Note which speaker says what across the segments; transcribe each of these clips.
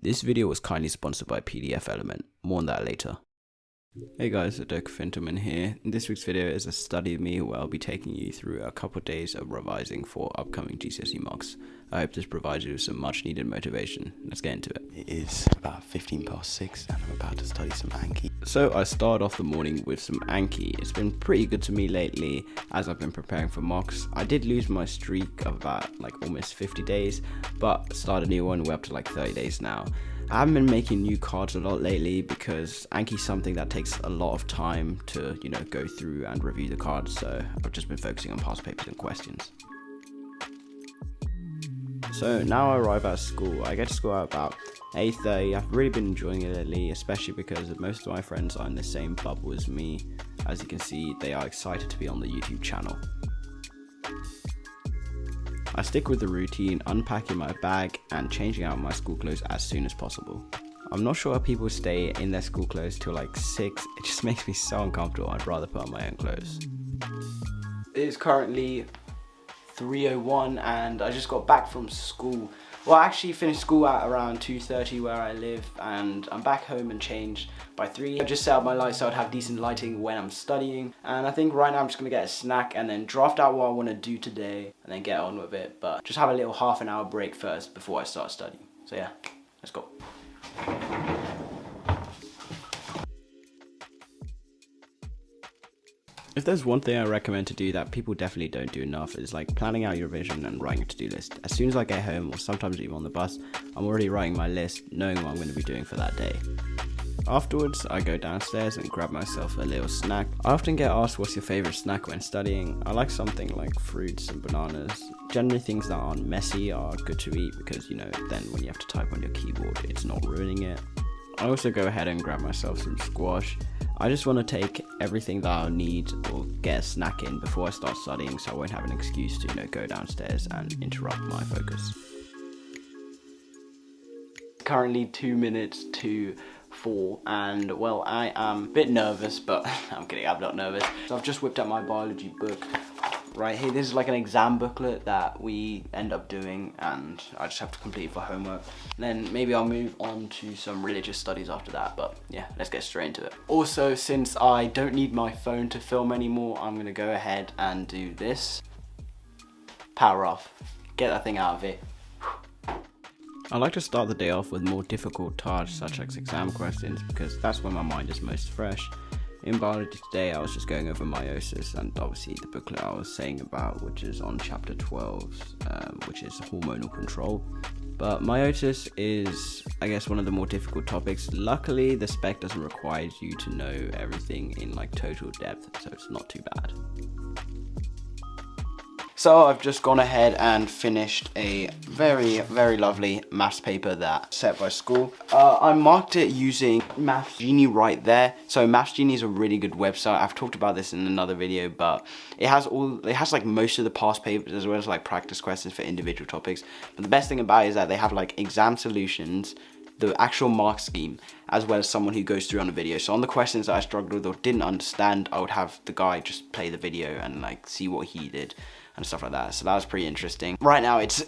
Speaker 1: This video was kindly sponsored by PDFelement. More on that later. Hey guys, udokafintelmann here. In this week's video is a study of me where I'll be taking you through a couple of days of revising for upcoming GCSE mocks. I hope this provides you with some much needed motivation. Let's get into it.
Speaker 2: It is about 6:15 and I'm about to study some Anki.
Speaker 1: So I started off the morning with some Anki. It's been pretty good to me lately as I've been preparing for mocks. I did lose my streak of about almost 50 days, but started a new one. We're up to 30 days now. I haven't been making new cards a lot lately because Anki's something that takes a lot of time to, go through and review the cards, so I've just been focusing on past papers and questions. So now I arrive at school. I get to school at about 8:30. I've really been enjoying it lately, especially because most of my friends are in the same bubble as me. As you can see, they are excited to be on the YouTube channel. I stick with the routine, unpacking my bag and changing out my school clothes as soon as possible. I'm not sure how people stay in their school clothes till 6. It just makes me so uncomfortable. I'd rather put on my own clothes. It is currently 3:01 and I just got back from school. Well, I actually finished school at around 2:30 where I live, and I'm back home and changed by 3. I just set up my lights so I'd have decent lighting when I'm studying, and I think right now I'm just gonna get a snack and then draft out what I want to do today and then get on with it, but just have a little half an hour break first before I start studying. So yeah, let's go. If there's one thing I recommend to do that people definitely don't do enough, is planning out your revision and writing a to-do list. As soon as I get home, or sometimes even on the bus, I'm already writing my list, knowing what I'm going to be doing for that day. Afterwards, I go downstairs and grab myself a little snack. I often get asked what's your favourite snack when studying. I like something like fruits and bananas. Generally things that aren't messy are good to eat because, then when you have to type on your keyboard, it's not ruining it. I also go ahead and grab myself some squash. I just want to take everything that I'll need or get a snack in before I start studying, so I won't have an excuse to go downstairs and interrupt my focus. Currently 2 minutes to 4 and well, I am a bit nervous, but I'm kidding, I'm not nervous. So I've just whipped out my biology book right here. This is an exam booklet that we end up doing and I just have to complete for homework. And then maybe I'll move on to some religious studies after that, but yeah, let's get straight into it. Also, since I don't need my phone to film anymore, I'm gonna go ahead and do this. Power off, get that thing out of it. I like to start the day off with more difficult tasks such as exam questions because that's when my mind is most fresh. In biology today, I was just going over meiosis and obviously the booklet I was saying about, which is on chapter 12, which is hormonal control. But meiosis is, I guess, one of the more difficult topics. Luckily, the spec doesn't require you to know everything in total depth, so it's not too bad. So I've just gone ahead and finished a very, very lovely maths paper that set by school. I marked it using Maths Genie right there. So Maths Genie is a really good website. I've talked about this in another video, but it has most of the past papers as well as practice questions for individual topics. But the best thing about it is that they have exam solutions, the actual mark scheme, as well as someone who goes through on a video. So on the questions that I struggled with or didn't understand, I would have the guy just play the video and see what he did and stuff like that. So that was pretty interesting. Right now it's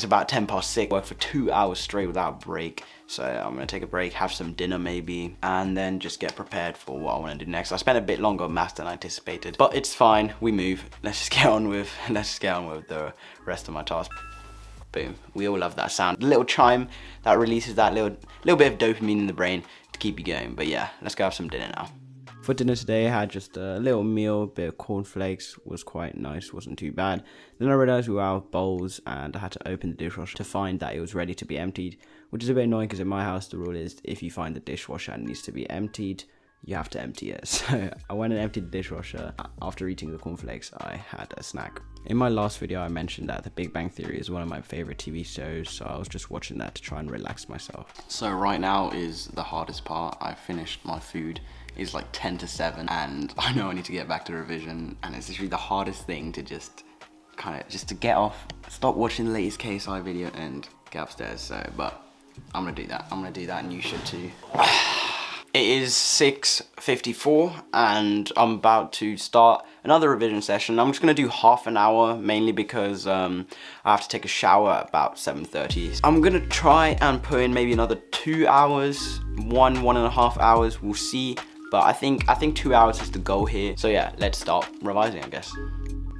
Speaker 1: about 6:10. Work for 2 hours straight without a break. So I'm gonna take a break, have some dinner maybe, and then just get prepared for what I want to do next. I spent a bit longer on maths than I anticipated, but it's fine. We move. Let's just get on with the rest of my task. Boom. We all love that sound. The little chime that releases that little bit of dopamine in the brain to keep you going. But yeah, let's go have some dinner now. For dinner today, I had just a little meal, a bit of cornflakes, was quite nice, wasn't too bad. Then I realised we were out of bowls and I had to open the dishwasher to find that it was ready to be emptied, which is a bit annoying because in my house the rule is if you find the dishwasher and it needs to be emptied, you have to empty it. So I went and emptied the dishwasher. After eating the cornflakes, I had a snack. In my last video, I mentioned that The Big Bang Theory is one of my favourite TV shows, so I was just watching that to try and relax myself. So right now is the hardest part. I finished my food. It's 10 to 7 and I know I need to get back to revision, and it's literally the hardest thing to just to get off, stop watching the latest KSI video and get upstairs. So, but I'm gonna do that and you should too. It is 6:54 and I'm about to start another revision session. I'm just going to do half an hour, mainly because I have to take a shower at about 7:30. I'm going to try and put in maybe another 2 hours, 1.5 hours, we'll see. But I think 2 hours is the goal here. So yeah, let's start revising, I guess.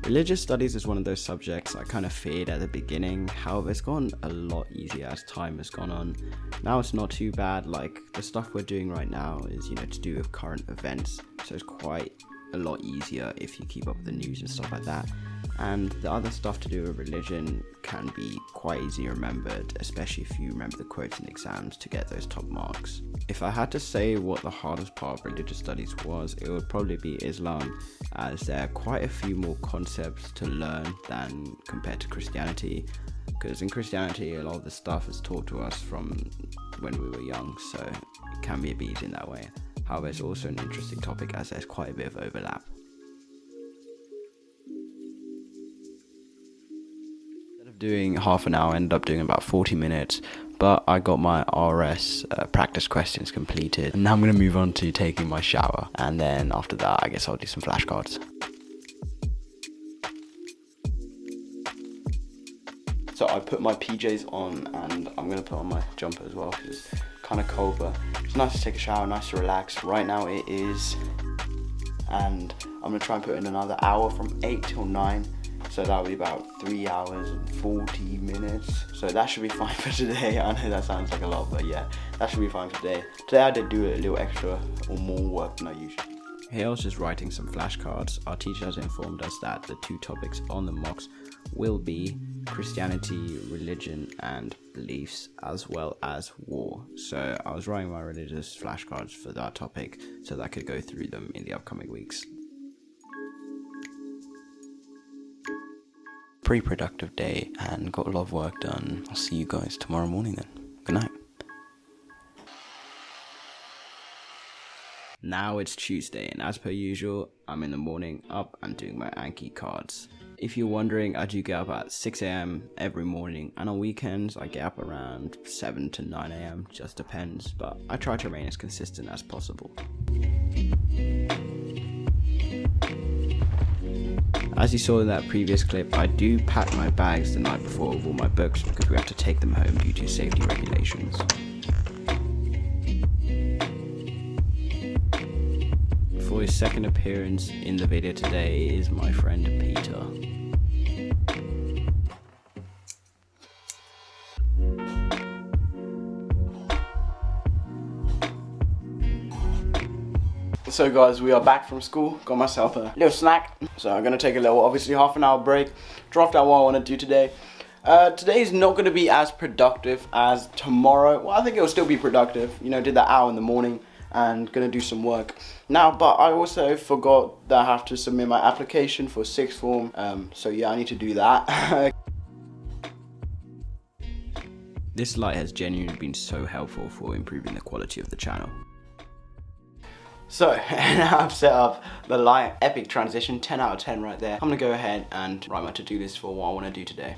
Speaker 1: Religious studies is one of those subjects I kind of feared at the beginning. However, it's gone a lot easier as time has gone on. Now it's not too bad. Like, the stuff we're doing right now is, to do with current events. So it's quite a lot easier if you keep up with the news and stuff like that. And the other stuff to do with religion can be quite easily remembered, especially if you remember the quotes in exams to get those top marks. If I had to say what the hardest part of religious studies was, it would probably be Islam, as there are quite a few more concepts to learn than compared to Christianity. Because in Christianity, a lot of the stuff is taught to us from when we were young, so it can be a bit easy in that way. However, it's also an interesting topic as there's quite a bit of overlap. Doing half an hour, I ended up doing about 40 minutes, but I got my RS practice questions completed, and now I'm going to move on to taking my shower, and then after that I guess I'll do some flashcards. So I put my PJs on, and I'm going to put on my jumper as well because it's kind of cold, but it's nice to take a shower, nice to relax. Right now it is, and I'm going to try and put in another hour from 8 till 9. So that'll be about 3 hours and 40 minutes. So that should be fine for today. I know that sounds like a lot, but yeah, that should be fine for today. Today I did do a little extra or more work than I usually do. Here I was just writing some flashcards. Our teacher has informed us that the 2 topics on the mocks will be Christianity, religion, and beliefs, as well as war. So I was writing my religious flashcards for that topic so that I could go through them in the upcoming weeks. Pretty productive day and got a lot of work done. I'll see you guys tomorrow morning then. Good night. Now it's Tuesday, and as per usual, I'm in the morning up and doing my Anki cards. If you're wondering, I do get up at 6 AM every morning, and on weekends I get up around 7 to 9 AM, just depends, but I try to remain as consistent as possible. As you saw in that previous clip, I do pack my bags the night before with all my books because we have to take them home due to safety regulations. For his second appearance in the video today is my friend Peter. So guys, we are back from school. Got myself a little snack. So I'm going to take a little, obviously half an hour break. Draft out what I want to do today. Today is not going to be as productive as tomorrow. Well, I think it will still be productive. Did that hour in the morning and going to do some work. Now, but I also forgot that I have to submit my application for 6th form. So yeah, I need to do that. This light has genuinely been so helpful for improving the quality of the channel. So now I've set up the light, epic transition, 10 out of 10 right there. I'm gonna go ahead and write my to-do list for what I wanna do today.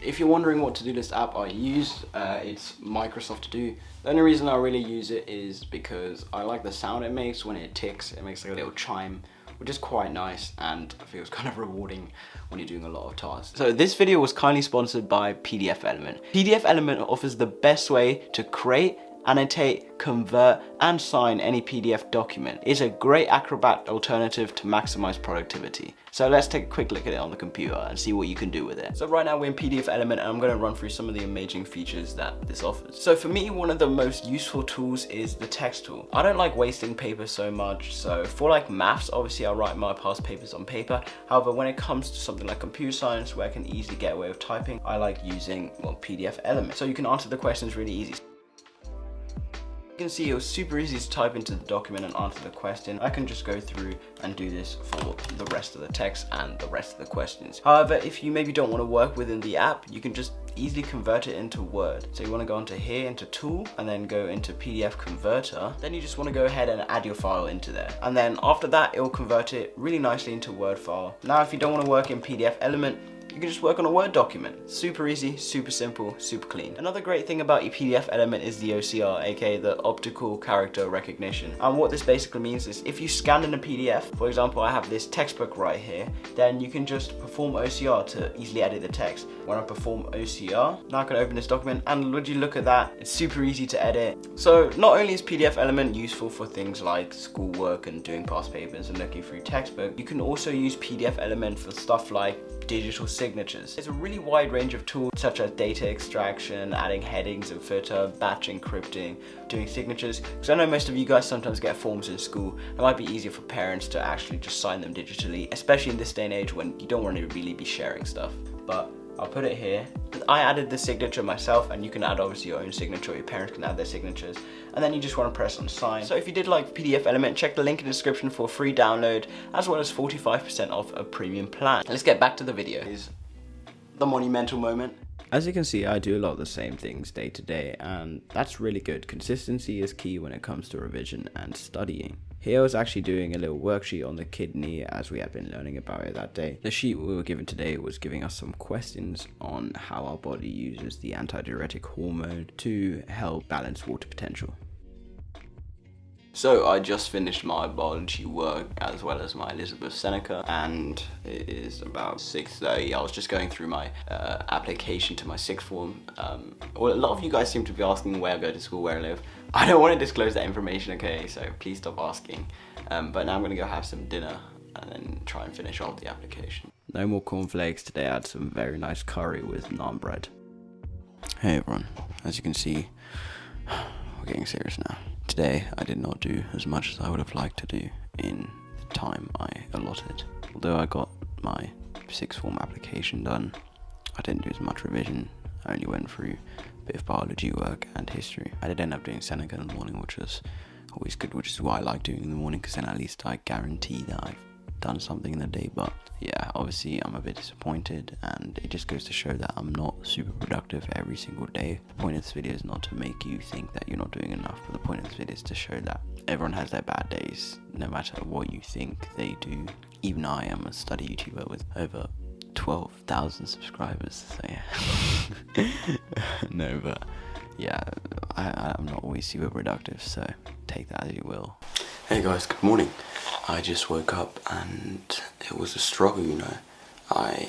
Speaker 1: If you're wondering what to-do list app I use, it's Microsoft To Do. The only reason I really use it is because I like the sound it makes when it ticks. It makes like a little chime, which is quite nice, and I feel it's kind of rewarding when you're doing a lot of tasks. So this video was kindly sponsored by PDFelement. PDFelement offers the best way to create, annotate, convert, and sign any PDF document. It's a great Acrobat alternative to maximize productivity. So let's take a quick look at it on the computer and see what you can do with it. So right now we're in PDFelement, and I'm going to run through some of the amazing features that this offers. So for me, one of the most useful tools is the text tool. I don't like wasting paper so much, so for like maths, obviously I write my past papers on paper. However, when it comes to something like computer science, where I can easily get away with typing, I like using, well, PDFelement. So you can answer the questions really easy. You can see it was super easy to type into the document and answer the question. I can just go through and do this for the rest of the text and the rest of the questions. However, if you maybe don't want to work within the app, you can just easily convert it into Word. So you want to go into here, into Tool, and then go into PDF Converter. Then you just want to go ahead and add your file into there. And then after that, it will convert it really nicely into Word file. Now, if you don't want to work in PDFelement, you can just work on a Word document. Super easy, super simple, super clean. Another great thing about your PDFelement is the OCR, aka the optical character recognition. And what this basically means is if you scan in a PDF, for example, I have this textbook right here, then you can just perform OCR to easily edit the text. When I perform OCR, now I can open this document, and would you look at that, it's super easy to edit. So not only is PDFelement useful for things like schoolwork and doing past papers and looking through textbook, you can also use PDFelement for stuff like digital signatures. There's a really wide range of tools such as data extraction, adding headings and footer, batch encrypting, doing signatures. Because I know most of you guys sometimes get forms in school. It might be easier for parents to actually just sign them digitally, especially in this day and age when you don't want to really be sharing stuff. But I'll put it here. I added the signature myself, and you can add obviously your own signature, or your parents can add their signatures, and then you just want to press on sign. So if you did like PDFelement, check the link in the description for a free download, as well as 45% off a premium plan. Let's get back to the video. Is the monumental moment.
Speaker 2: As you can see, I do a lot of the same things day to day, and that's really good. Consistency is key when it comes to revision and studying. Here I was actually doing a little worksheet on the kidney, as we had been learning about it that day. The sheet we were given today was giving us some questions on how our body uses the antidiuretic hormone to help balance water potential.
Speaker 1: So I just finished my biology work as well as my Elizabeth Seneca, and it is about 6:30. I was just going through my application to my sixth form. Well, a lot of you guys seem to be asking where I go to school, where I live. I don't want to disclose that information, okay, so please stop asking. But now I'm going to go have some dinner and then try and finish off the application.
Speaker 2: No more cornflakes. Today I had some very nice curry with naan bread. Hey everyone, as you can see, we're getting serious now. Today I did not do as much as I would have liked to do in the time I allotted. Although I got my sixth form application done, I didn't do as much revision. I only went through a bit of biology work and history. I did end up doing Seneca in the morning, which was always good, which is why I like doing in the morning, because then at least I guarantee that I've done something in the day. But yeah, obviously I'm a bit disappointed, and it just goes to show that I'm not super productive every single day. The point of this video is not to make you think that you're not doing enough, but the point of this video is to show that everyone has their bad days, no matter what you think they do. Even I am a study YouTuber with over 12,000 subscribers, so yeah. No, but yeah, I'm not always super productive, so take that as you will.
Speaker 1: Hey guys, good morning. I just woke up and it was a struggle, you know. I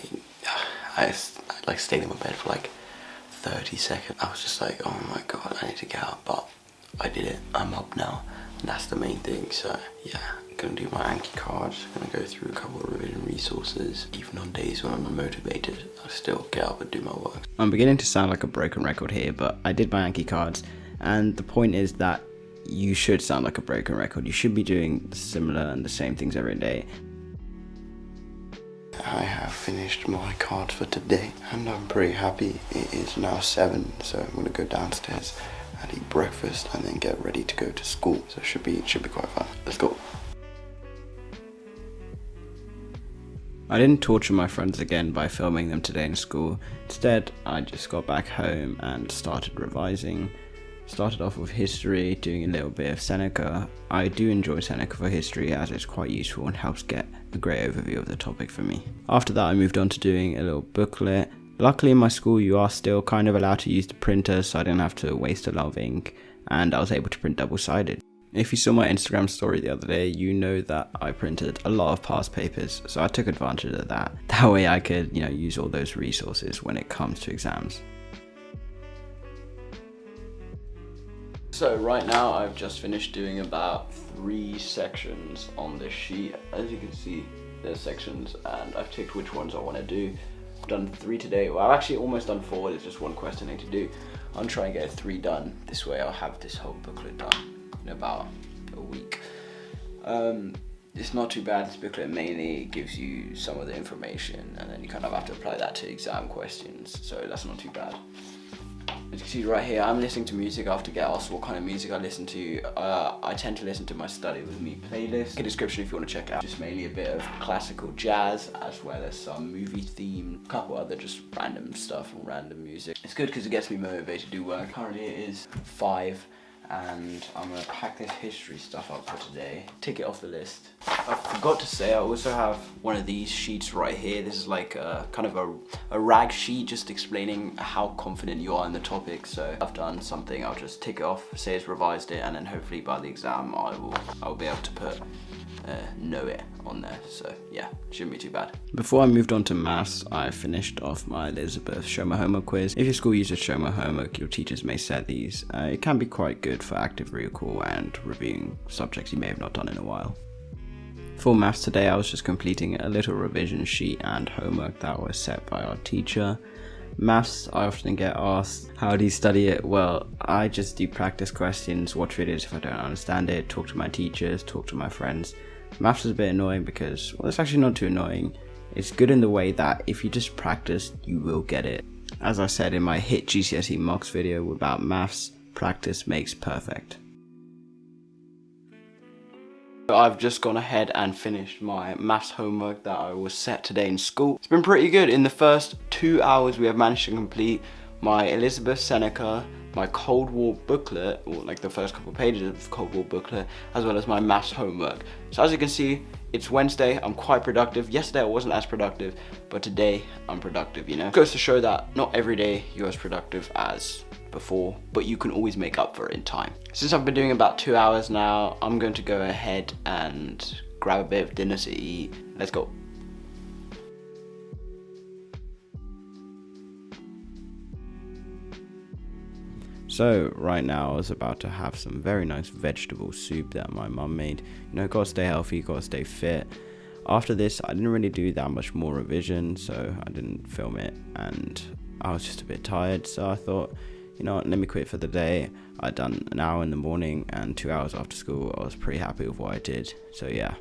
Speaker 1: like stayed in my bed for like 30 seconds. I was just like, oh my god, I need to get up, but I did it. I'm up now, and that's the main thing. So yeah, I'm gonna do my Anki cards, gonna go through a couple of revision resources. Even on days when I'm unmotivated, I still get up and do my work.
Speaker 2: I'm beginning to sound like a broken record here, but I did my Anki cards, and the point is that you should sound like a broken record. You should be doing similar and the same things every day.
Speaker 1: I have finished my cards for today, and I'm pretty happy. It is now 7, so I'm gonna go downstairs and eat breakfast and then get ready to go to school. So it should be quite fun. Let's go.
Speaker 2: I didn't torture my friends again by filming them today in school. Instead, I just got back home and started revising. Started off with history, doing a little bit of Seneca. I do enjoy Seneca for history, as it's quite useful and helps get a great overview of the topic for me. After that, I moved on to doing a little booklet. Luckily in my school you are still kind of allowed to use the printer, so I didn't have to waste a lot of ink, and I was able to print double-sided. If you saw my Instagram story the other day, you know that I printed a lot of past papers, so I took advantage of that. That way I could, use all those resources when it comes to exams.
Speaker 1: So right now I've just finished doing about 3 sections on this sheet. As you can see, there's sections and I've ticked which ones I want to do. I've done 3 today. Well, I've actually almost done 4. There's just one question I need to do. I'm trying to get 3 done. This way I'll have this whole booklet done in about a week. It's not too bad. This booklet mainly gives you some of the information, and then you kind of have to apply that to exam questions, so that's not too bad. As you can see right here, I'm listening to music. I have to get asked what kind of music I listen to. I tend to listen to my Study With Me playlist. In the description if you want to check it out. Just mainly a bit of classical jazz, as well as some movie theme, a couple other just random stuff and random music. It's good because it gets me motivated to do work. Currently it is 5, and I'm gonna pack this history stuff up for today. Tick it off the list. I forgot to say, I also have one of these sheets right here. This is like a kind of a rag sheet just explaining how confident you are in the topic. So if I've done something, I'll just tick it off, say it's revised it, and then hopefully by the exam I'll be able to put know it on there. So yeah, shouldn't be too bad.
Speaker 2: Before I moved on to maths, I finished off my Elizabeth Show My Homework quiz. If your school uses Show My Homework, your teachers may set these. It can be quite good for active recall and reviewing subjects you may have not done in a while. For maths today, I was just completing a little revision sheet and homework that was set by our teacher. Maths, I often get asked, how do you study it? Well, I just do practice questions, watch videos if I don't understand it, talk to my teachers, talk to my friends. Maths is a bit annoying because, well, it's actually not too annoying. It's good in the way that if you just practice, you will get it. As I said in my hit GCSE mocks video about maths, practice makes perfect.
Speaker 1: I've just gone ahead and finished my maths homework that I was set today in school. It's been pretty good. In the first 2 hours we have managed to complete my Elizabeth Seneca, my Cold War booklet, or like the first couple of pages of Cold War booklet, as well as my maths homework. So as you can see, it's Wednesday, I'm quite productive. Yesterday I wasn't as productive, but today I'm productive, you know. It goes to show that not every day you're as productive as before, but you can always make up for it in time. Since I've been doing about 2 hours now, I'm going to go ahead and grab a bit of dinner to eat. Let's go.
Speaker 2: So right now I was about to have some very nice vegetable soup that my mum made. You know, gotta stay healthy, gotta stay fit. After this, I didn't really do that much more revision, so I didn't film it, and I was just a bit tired, so I thought, you know what, let me quit for the day. I'd done an hour in the morning and 2 hours after school. I was pretty happy with what I did, so yeah.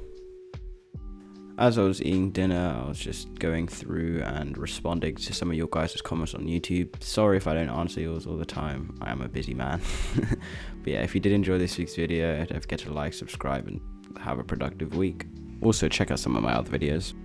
Speaker 2: As I was eating dinner, I was just going through and responding to some of your guys' comments on YouTube. Sorry if I don't answer yours all the time, I am a busy man. But yeah, if you did enjoy this week's video, don't forget to like, subscribe, and have a productive week. Also check out some of my other videos.